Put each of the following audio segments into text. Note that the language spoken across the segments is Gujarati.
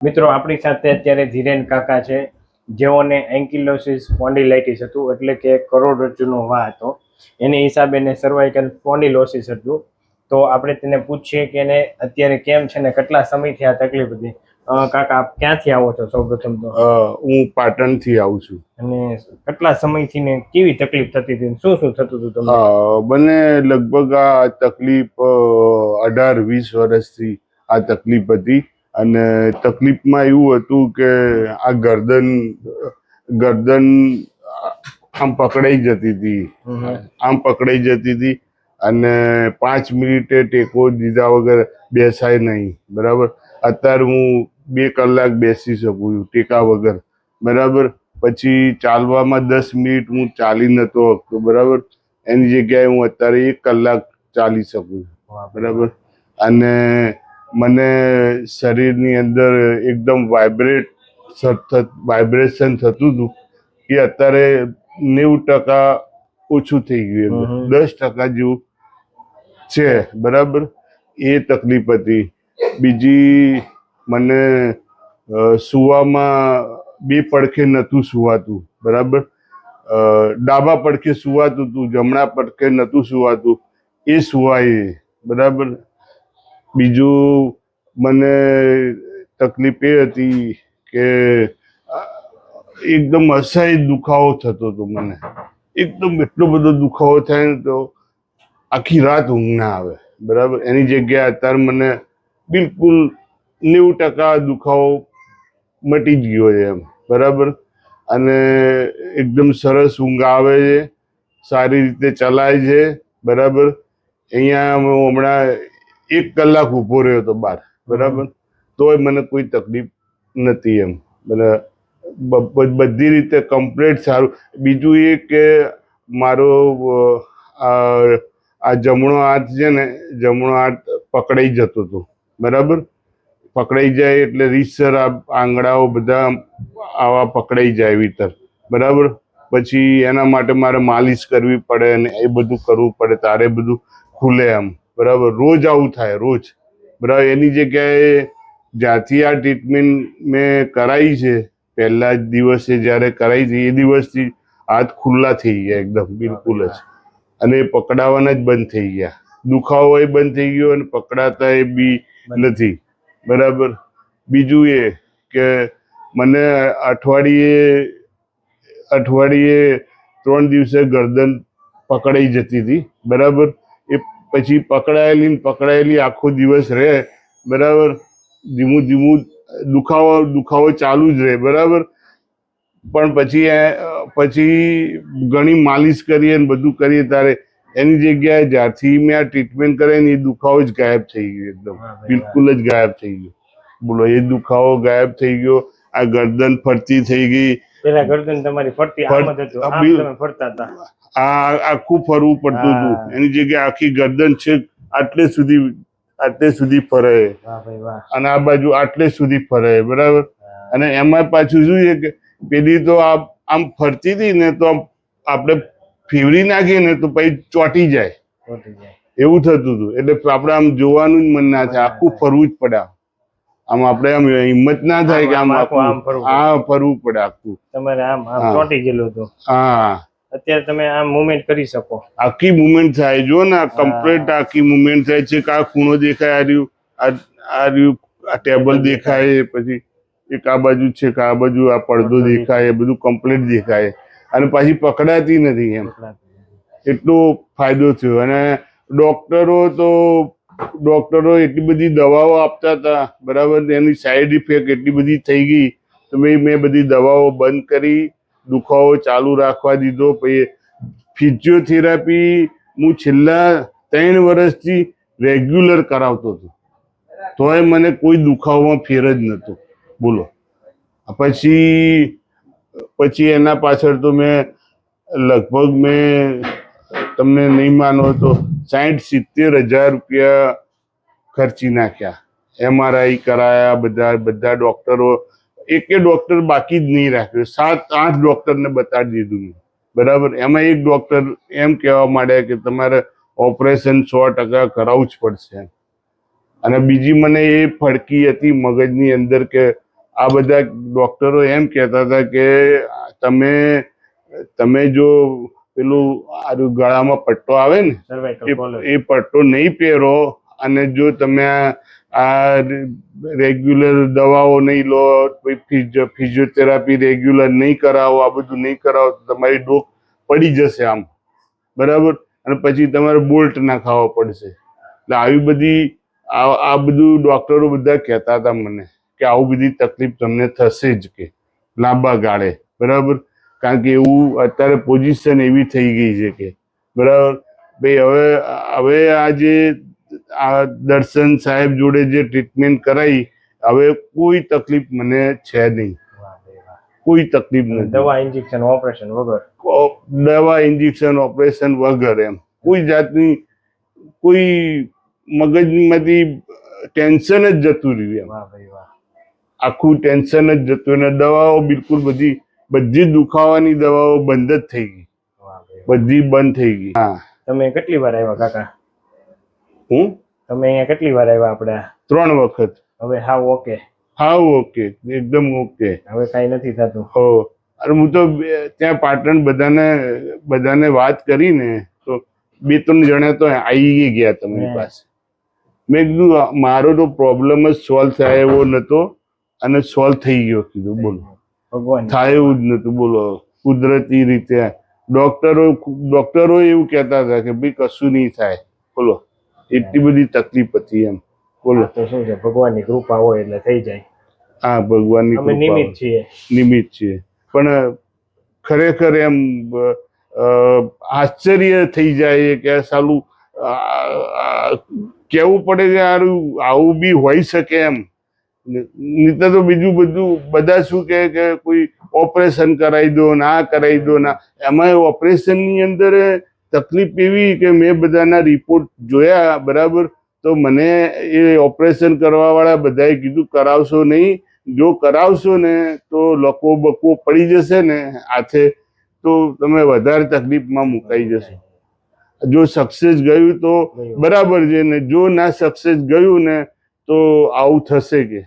મિત્રો આપણી સાથે અત્યારે ધીરેન કાકા છે, જેઓને એન્કિલોસિસ સ્પોન્ડિલાઇટિસ હતું, એટલે કે કરોડરજ્જુનો વા હતો. એની હિસાબે એને સર્વાઇકલ સ્પોન્ડિલોસિસ હતું. તો આપણે તેને પૂછીએ કે એને અત્યારે કેમ છે ને કેટલા સમયથી આ તકલીફ હતી. કાકા, આપ ક્યાંથી આવો છો? સૌપ્રથમ તો હું પાટણથી આવું છું. અને કેટલા સમયથી ને કેવી તકલીફ થતી હતી, શું શું થતું હતું તમને? મને લગભગ આ તકલીફ 18-20 વર્ષથી આ તકલીફ હતી. અને તકલીફમાં એવું હતું કે આ ગરદન આમ પકડાઈ જતી હતી, અને 5 મિનિટે ટેકો દીધા વગર બેસાય નહીં. બરાબર. અત્યારે હું 2 કલાક બેસી શકું છું ટેકા વગર. બરાબર. પછી ચાલવામાં 10 મિનિટ હું ચાલી નતો શકતો. બરાબર. એની જગ્યાએ હું અત્યારે 1 કલાક ચાલી શકું છું. બરાબર. અને મને શરીરની અંદર એકદમ વાઇબ્રેશન થતું હતું કે અત્યારે 90% ઓછું થઈ ગયું, 10% જેવું છે. બરાબર. એ તકલીફ હતી. બીજી, મને સુવામાં 2 પડખે નતું સુવાતું. બરાબર. ડાબા પડખે સુવાતું હતું, જમણા પડખે નતું સુવાતું. એ સુવાય. બરાબર. બીજું, મને તકલીફ એ હતી કે એકદમ અસહ્ય દુખાવો થતો હતો. મને એકદમ એટલો બધો દુખાવો થાય ને તો આખી રાત ઊંઘ ના આવે. બરાબર. એની જગ્યાએ અત્યારે મને બિલકુલ 90% દુખાવો મટી જ ગયો છે એમ. બરાબર. અને એકદમ સરસ ઊંઘ આવે છે, સારી રીતે ચલાય છે. બરાબર. અહીંયા હું હમણાં 1 કલાક ઊભો રહ્યો હતો બહાર. બરાબર. તોય મને કોઈ તકલીફ નથી એમ. બધી રીતે કમ્પ્લીટ સારું. બીજું એ કે મારો આ જમણો હાથ છે ને, જમણો હાથ પકડાઈ જતો હતો. બરાબર. પકડાઈ જાય એટલે રીતસર આંગળાઓ બધા આવા પકડાઈ જાય ભીતર. બરાબર. પછી એના માટે મારે માલિશ કરવી પડે અને એ બધું કરવું પડે, તારે બધું ખુલે એમ. બરાબર. રોજ આવું થાય, રોજ. બરાબર. એની જગ્યાએ જ્યાંથી આ ટ્રીટમેન્ટ મેં કરાવી છે, પહેલા જ દિવસે જ્યારે કરાવી છે, એ દિવસથી હાથ ખુલ્લા થઈ ગયા એકદમ, બિલકુલ જ. અને પકડાવાના જ બંધ થઈ ગયા. દુખાવો એ બંધ થઈ ગયો અને પકડાતા એ બી નથી. બરાબર. બીજું એ કે મને અઠવાડિયે 3 દિવસે ગરદન પકડાઈ જતી હતી. બરાબર. એ પછી પકડાયેલી આખો દિવસ રહે. બરાબર. ધીમું દુખાવો ચાલુ જ રહે. બરાબર. પણ પછી ઘણી માલિશ કરીએ ને બધું કરીએ ત્યારે એની જગ્યાએ જ્યારથી મેં આ ટ્રીટમેન્ટ કરાવી, એ દુખાવો જ ગાયબ થઈ ગયો એકદમ, બિલકુલ જ ગાયબ થઈ ગયો. બોલો. એ દુખાવો ગાયબ થઈ ગયો. આ ગરદન ફરતી થઈ ગઈ. પેલા ગરદન તમારી ફરતી આમ જ હતું, આમ તમે ફરતા હતા. આખું ફરવું પડતું હતું. એની જગ્યાએ આખી ગરદન છે આટલે સુધી ફરે, અને આ બાજુ આટલે સુધી ફરે. બરાબર. અને એમાં પાછું શું છે કે પેલી તો આમ ફરતી હતી ને, તો આપણે ફેવરી નાખીએ ને તો પછી ચોટી જાય એવું થતું હતું. એટલે આપણે આમ જોવાનું જ મન ના થાય, આખું ફરવું જ પડે. આમ આપણે આમ હિંમત ના થાય કે આમ ફરવું પડે આખું. તમારે આમ ચોંટી ગયેલું હતું. હા. અત્યારે તમે આમ મુવમેન્ટ કરી શકો, આખી મુવમેન્ટ થાય. જો ને, કમ્પ્લીટ આખી મુવમેન્ટ થાય છે. આ ખૂણો દેખાય, આ ટેબલ દેખાય, પછી એક આ બાજુ છે, આ બાજુ આ પડદો દેખાય, એ બધું કમ્પ્લીટ દેખાય. અને પાછી પકડાતી નથી એમ. એટલો ફાયદો થયો. અને ડોક્ટરો એટલી બધી દવાઓ આપતા હતા. બરાબર. એની સાઈડ ઇફેક્ટ એટલી બધી થઈ ગઈ તો મેં બધી દવાઓ બંધ કરી, દુખાવો ચાલુ રાખવા દીધો. પછી ફિઝિયોથેરાપી હું છેલ્લા 3 વર્ષથી રેગ્યુલર કરાવતો હતો, તોય મને કોઈ દુખાવામાં ફેર જ નતો. બોલો. પછી એના પાછળ તો મેં લગભગ તમને નહીં માનો તો 60-70 હજાર રૂપિયા ખર્ચી નાખ્યા. MRI કરાયા. બધા ડોક્ટરો, એકે ડોક્ટર બાકી જ નહીં રાખ્યો. 7-8 ડોક્ટરને બતાડી દીધું. બરાબર. એમાં એક ડોક્ટર એમ કહેવા માંડ્યા કે તમારે ઓપરેશન 100% કરાવવું જ પડશે. અને બીજી મને એ ફડકી હતી મગજની અંદર કે આ બધા ડોક્ટરો એમ કહેતા હતા કે તમે તમે જો પેલું આ ગળામાં પટ્ટો આવે ને સર્વાઇકલ કોલર. એ પટ્ટો નહીં પહેરો અને જો તમે આ રેગ્યુલર દવાઓ નહીં લો, ફિઝિયોથેરાપી રેગ્યુલર નહીં કરાવો, આ બધું નહીં કરાવો તો તમારી ડોક પડી જશે આમ, બરાબર, અને પછી તમારે બોલ્ટ નાખાવો પડશે. એટલે આવી બધી આ બધું ડોક્ટરો બધા કહેતા હતા મને કે આવું બધી તકલીફ તમને થશે જ કે લાંબા ગાળે, બરાબર, કારણ કે એવું અત્યારે પોઝિશન એવી થઈ ગઈ છે કે, બરાબર ભાઈ. હવે આ જે આ દર્શન સાહેબ જોડે જે ટ્રીટમેન્ટ કરાઈ, હવે કોઈ તકલીફ મને છે નહીં, કોઈ તકલીફ નથી. દવા, ઇન્જેક્શન, ઓપરેશન વગર. દવા, ઇન્જેક્શન, ઓપરેશન વગર, એમ કોઈ જાતની કોઈ મગજમાંથી ટેન્શન જ જતું રહ્યું, એમ વાહ ભાઈ વાહ. આખું ટેન્શન જ જતું. અને દવાઓ બિલકુલ બધી દુખાવાની દવાઓ બંધ જ થઈ ગઈ, વાહ ભાઈ વાહ. બધી બંધ થઈ ગઈ. હા. તમે કેટલી વાર આવ્યા કાકા? તમે અહીંયા કેટલી વાર આવ્યા આપણે? 3 વખત. હવે હાવ ઓકે? હાવ ઓકે, એકદમ ઓકે. હવે કાંઈ નથી થતું? હો. અરે હું તો ત્યાં પાટણ બધાને વાત કરીને તો 2-3 જણા તો આવી ગયા તમારી પાસે. મેં કીધું મારો તો પ્રોબ્લેમ જ સોલ્વ થાય એવો નતો અને સોલ્વ થઈ ગયો. કીધું બોલો, ભગવાન થાય એવું જ નતું, બોલો, કુદરતી રીતે. ડોક્ટરો એવું કહેતા હતા કે ભાઈ કશું નહીં થાય, બોલો, એટલી બધી તકલીફ હતી, એમ બોલો. તો શું છે, ભગવાનની કૃપા હોય એટલે થઈ જાય. હા, ભગવાનની અમે નિમિત્ત છીએ. નિમિત્ત છીએ, પણ ખરેખર એમ આશ્ચર્ય થઈ જાય કે સાલું કેવું પડે કે આવું બી હોઈ શકે એમ. નહીં તો બીજું બધું બધા શું કે કોઈ ઓપરેશન કરાવી દો, ના કરાવી દો, ના. એમાં ઓપરેશનની અંદર તકલીફ એવી કે મેં બધાના રિપોર્ટ જોયા, બરાબર, તો મને એ ઓપરેશન કરવાવાળા બધાએ કીધું કરાવશો નહીં, જો કરાવશો ને તો લકવો બકવો પડી જશે ને હાથે, તો તમે વધારે તકલીફમાં મુકાઈ જશો. જો સક્સેસ ગયું તો બરાબર છે ને, જો ના સક્સેસ ગયું ને તો આવું થશે કે.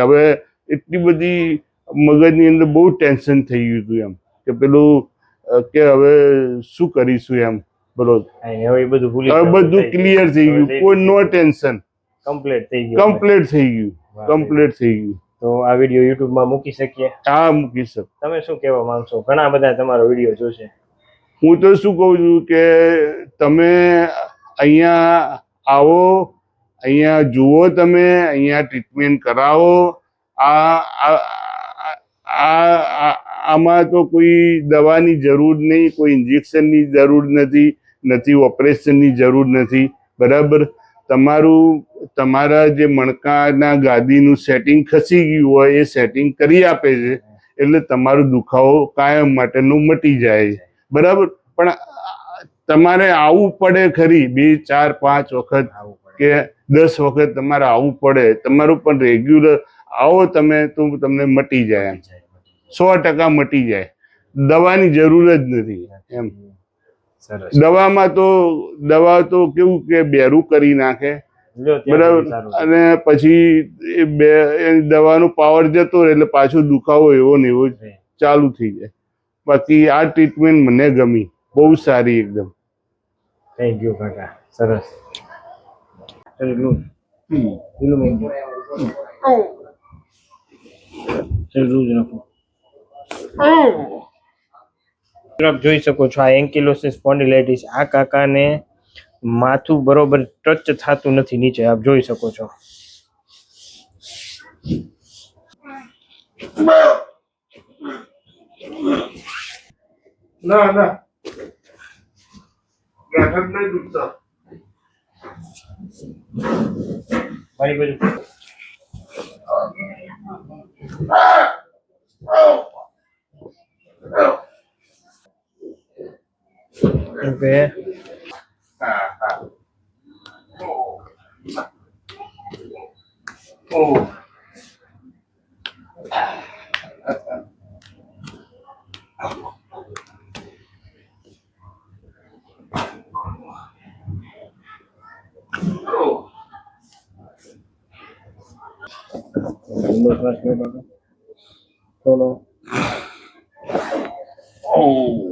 હવે એટલી બધી મગજની અંદર બહુ ટેન્શન થઈ ગયું હતું, એમ કે પેલું કે હવે શું કરીશું, એમ બોલો. હવે બધું ભૂલી હવે બધું ક્લિયર થઈ ગયું, કોઈ નો ટેન્શન, કમ્પ્લીટ થઈ ગયું. કમ્પ્લીટ થઈ ગયું, કમ્પ્લીટ થઈ ગયું. તો આ વિડીયો યુટ્યુબ માં મૂકી શકીએ? હા, મૂકી શકો. તમે શું કહેવા માંગશો? ઘણા બધા તમારો વિડીયો જોશે. હું તો શું કહું છું કે તમે અહીંયા આવો, અહીંયા જુઓ, તમે અહીંયા ટ્રીટમેન્ટ કરાવો. આમાં તો કોઈ દવાની જરૂર નહીં, કોઈ ઇન્જેક્શનની જરૂર નથી, ઓપરેશનની જરૂર નથી, બરાબર. તમારા જે મણકાના ગાદીનું સેટિંગ ખસી ગયું હોય એ સેટિંગ કરી આપે છે, એટલે તમારો દુખાવો કાયમ માટેનું મટી જાય, બરાબર. પણ તમારે આવવું પડે ખરી 2, 4, 5 વખત કે 10 વખત તમારે આવવું પડે. તમારું પણ રેગ્યુલર આવો તમે તો તમને મટી જાય, એમ 100% મટી જાય. દવાની જરૂર જ નથી, એમ. દવા તો કેવું કે બેરું કરી નાખે, બરાબર, અને પછી એ દવાનો પાવર જતો રહે એટલે પાછો દુખાવો એવો ને એવો ચાલુ થઈ જાય. બાકી આ ટ્રીટમેન્ટ મને ગમી, બહુ સારી એકદમ. થેન્ક યુ કાકા, સરસ. આપ જોઈ શકો છો આ એન્કિલોસિસ સ્પોન્ડિલાઇટિસ. આ કાકાને માથું બરોબર ટચ થતું નથી નીચે, આપ જોઈ શકો છો. ના ના ગાંઠ નહીં દુખતા. મારી બાજુ ઓકે. થોડો ઓહ